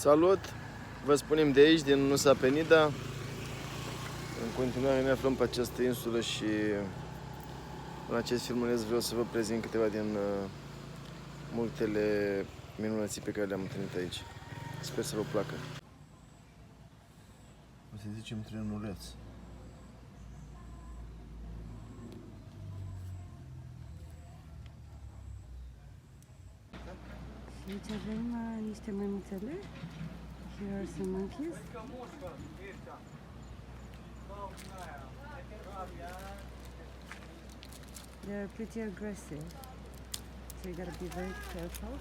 Salut! Vă spunem de aici, din Nusa Penida. În continuare ne aflăm pe această insulă și în acest filmuleț vreau să vă prezint câteva din multele minunății pe care le-am întâlnit aici. Sper să vă placă. O să zicem trenuleț. Aici avem niște mămițele. Here are some monkeys. They're pretty aggressive, so you gotta be very careful.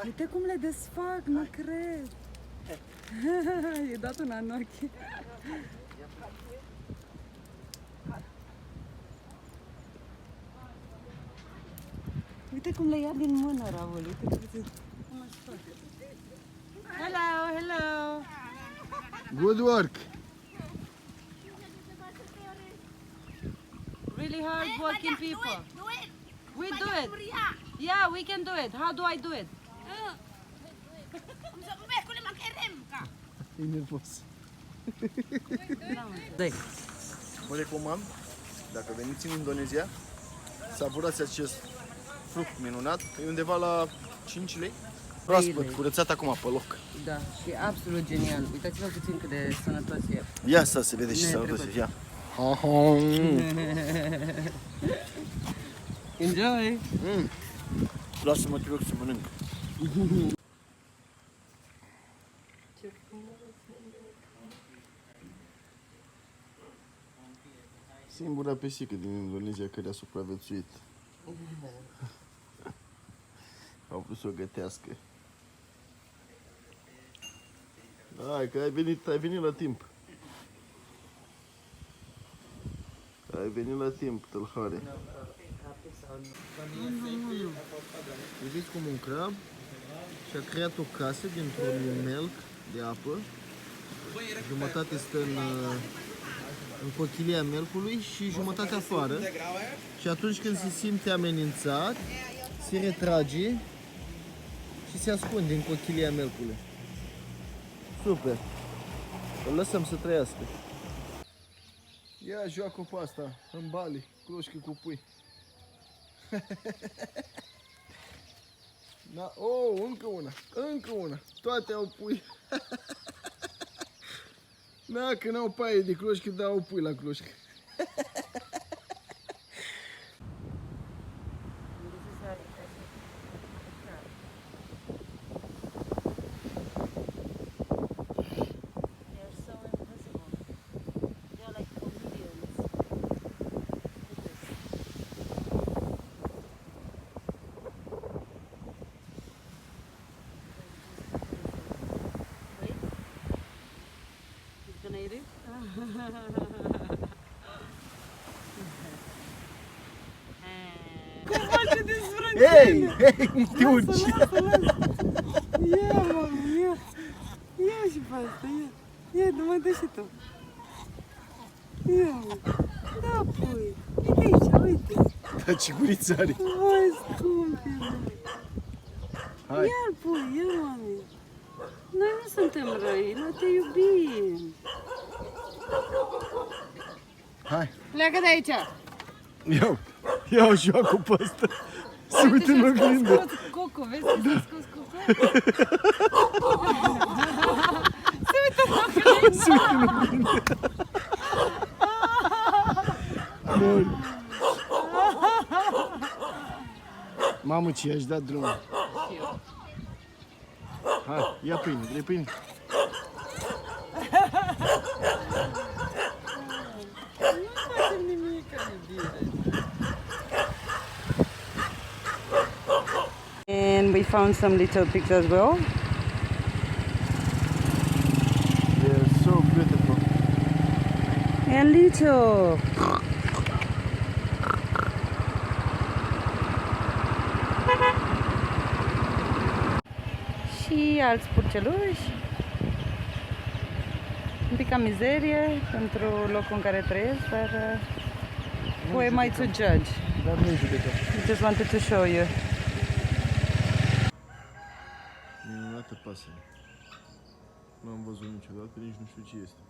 Uite cum le desfac, nu cred. I-ai dat una în ochi. Uite cum le ia din mână, Raul. Uite cum își fac. Hello, hello. Good work! Really hard working people. We do it. Yeah, we can do it. How do I do it? E nervos. Dai. Vă recomand, dacă veniți în Indonezia, savurați acest fruct minunat. E undeva la 5 lei. Proaspăt, curățat acum pe loc. Da, și absolut genial. Uitați-vă puțin cât de sănătos e. Ia să se vede și sănătos. Ia. Enjoy! Lasă-mă, te rog să mănânc. Singura pisică din Indonezia care a supraviețuit. Au vrut să o gătească. Hai că ai venit la timp. Ai venit la timp, tâlhare. Vedeți cum un crab și-a creat o casă dintr-un melc de apă. Jumătate stă în cochilia melcului și jumătate afară. Și atunci când se simte amenințat, se retrage și se ascunde în cochilia melcului. Super! Îl lăsăm să trăiască. Ia joacă pe asta, în Bali, cloșcă cu pui. Da, oh, încă una, toate au pui. Da, că n-au paie de cloșcă, dar au pui la cloșcă. Cum face de sprâncene? Hei, cum te urci? Ia, mă, ia și pe asta, ia, nu mai dă și tu. Ia, mă, da, pui, uite aici, uite. Da, ce guriță are. Vai, scumpile. Hai. Ia-l, pui, ia, mami. Noi nu suntem răi, noi te iubim. Hai. Pleacă de aici. Ia joacă pe ăsta. Se uită în oglindă. Coco, vezi că s-a scos Coco? Se uită în oglindă. Se uită în oglindă. Bun. Mamă, ce i-aș dat drumul. Hai, ia pâine, vrei pâine? Nu facem nimic, iubire. And we found some little pigs as well. They're so beautiful. And little. și alți purceluși. Un pic ca mizerie pentru locul în care trăiesc, dar who am I to judge? Dar nu judecăm. I just wanted to show you. Minunată pasăre. Nu am văzut niciodată, nici nu știu ce este.